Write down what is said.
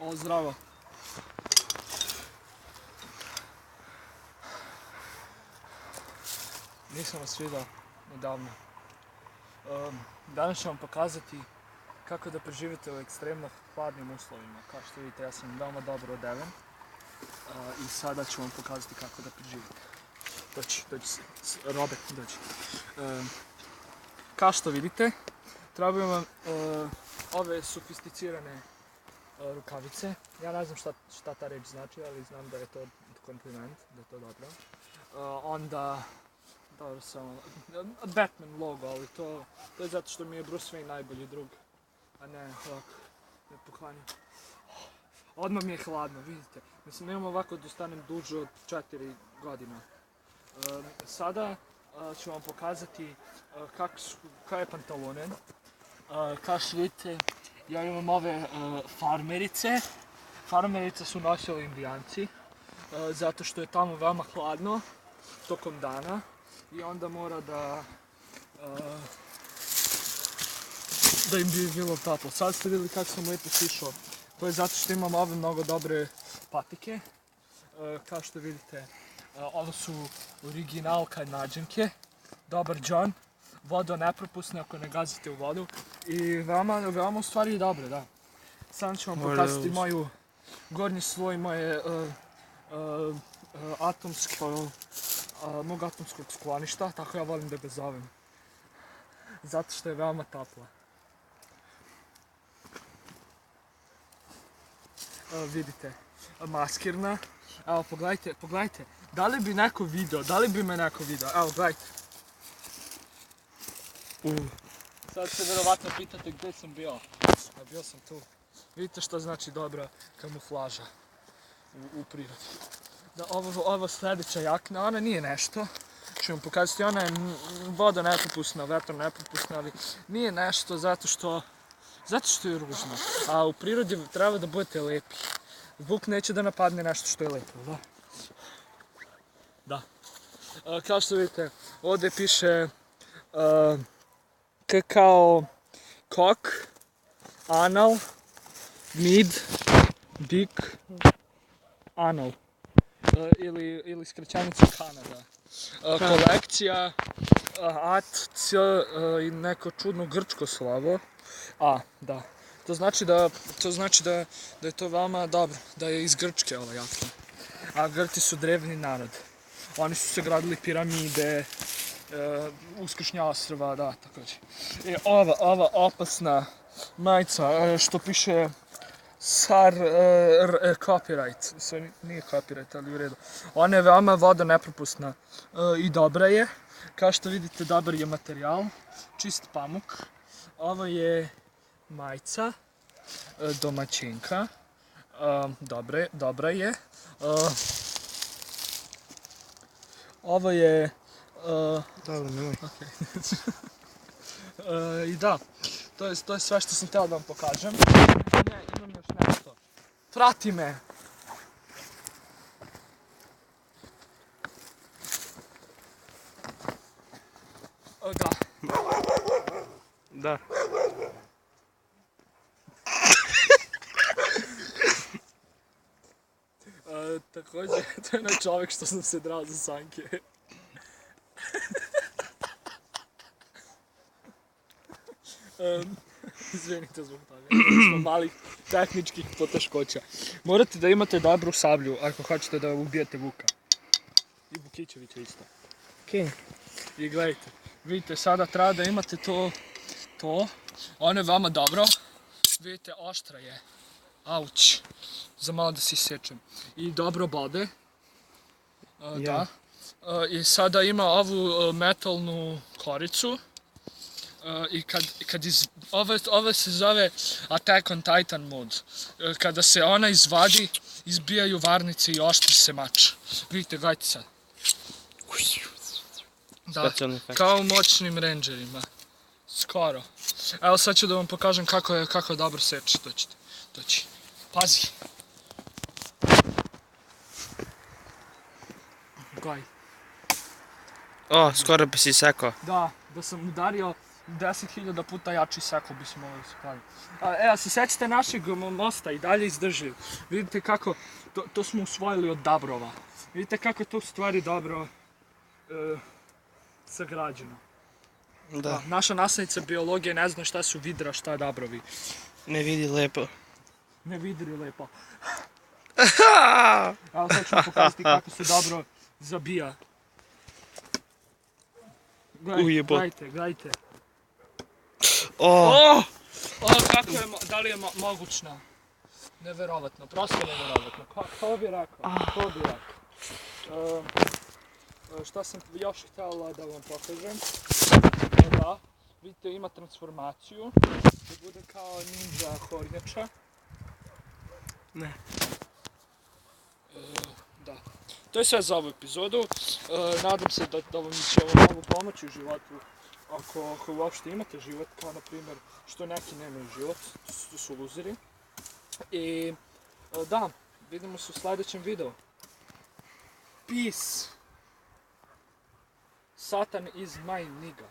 O, zdravo. Nisam vas vidio nedavno. Danas ću vam pokazati kako da preživite u ekstremno hladnim uslovima. Kao što vidite, ja sam veoma dobro odeven. I sada ću vam pokazati kako da preživite. Doći, Robert, doći. Kao što vidite, trebaju vam ove sofisticirane rukavice. Ja ne znam šta ta reč znači, ali znam da je to kompliment, da je to dobro. Onda, dobro samo, Batman logo, ali to je zato što mi je Bruce Wayne najbolji drug, a ne ovako, ne poklanjam. Odmah mi je hladno, vidite. Mislim, nemam ovako da stanem duže od 4 godina. Sada ću vam pokazati kakve pantalone. Kao što vidite, ja imam ove farmerice. Farmerice su nosili indijanci, zato što je tamo veoma hladno tokom dana i onda mora da im bi bilo toplo. Sad ste vidjeli kako sam lijepo sišao. To je zato što imam ove mnogo dobre patike. Kao što vidite, ovo su original kanadžanke. Dobar John. Vodo nepropusne ako ne gazite u vodu. I veoma u stvari dobre, da. Sad ću vam pokazati moju gornji sloj moje mog atomskog skloništa, tako ja volim da ga zovem. Zato što je veoma topla. Vidite, maskirna. Evo, pogledajte. Da li bi me neko video? Evo, gledajte. Sad se vjerovatno pitate gdje sam bio. A bio sam tu. Vidite što znači dobra kamuflaža u prirodi. Da, ovo sljedeća jakna, ona nije nešto. Ću vam pokazati, ona je voda nepropusna, vetro nepropusna, ali nije nešto zato što je ružno. A u prirodi treba da budete lepi. Vuk neće da napadne nešto što je lepo, da? Da. Kao što vidite, ovdje piše kao cock, anal, mid, dick, anal. Ili skraćenica Kanada. Kolekcija, at, c i neko čudno grčko slovo. A, da. To znači da je to veoma dobro, da je iz Grčke ova jakna. A Grci su drevni narod. Oni su se gradili piramide, uskršnja ostrva, da, također. I ova opasna majica, što piše SAR copyright, sve nije copyright, ali u redu. Ona je veoma voda nepropusna i dobra je. Kao što vidite, dobar je materijal, čist pamuk. Ovo je majica, domaćinka, dobra je. Ovo je... Dobro, nemoj. I da, to je sve što sam htio da vam pokažem. Ne, imam još nešto. Prati me! Da. Da. Također, to je onaj čovjek što sam se drao za sanke. Izvinite zbog toga, smo malih tehničkih poteškoća. Morate da imate dobru sablju ako hoćete da ubijete Vuka. I Vukićevića isto. Okej. I gledajte, vidite, sada treba da imate to. Ono je veoma dobro. Vidite, oštra je. Auć. Za malo da se isečem. I dobro bode. Da. I sada ima ovu metalnu koricu. I ovo se zove Attack on Titan mod. Kada se ona izvadi, izbijaju varnice i oštri se mač. Vidite, gledajte sad. Da, kao u moćnim rangerima. Skoro. Evo sad ću da vam pokažem kako je dobro seći. Doći. Pazi. Gledaj. O, skoro pa si sekao. Da sam udario 10.000 puta jači sekl bi se mogli se praviti. A se sjećate našeg mosta i dalje izdrživ. Vidite kako, to smo usvojili od Dabrova. Vidite kako je to u stvari dobro sagrađeno. Da, Naša nastavnica biologije ne zna šta su vidra, šta Dabrovi. ne vidi lepo. Ne vidri lepo. Ali sad ću vam pokazati kako se dobro zabija. Ujebo. Gledajte. O, Kako je, da li je mogućno? Neverovatno, prosto neverovatno. Ko bi rekao? Šta sam još htjela da vam pokažem? Da, vidite ima transformaciju, da bude kao ninja hornjača. ne. Da. To je sve za ovu epizodu. Nadam se da vam će ovo malo pomoći u životu. Ako uopšte imate život, kao na primjer što neki nemaju život, to su luzeri. I da, vidimo se u sljedećem videu. Peace. Satan is my nigga.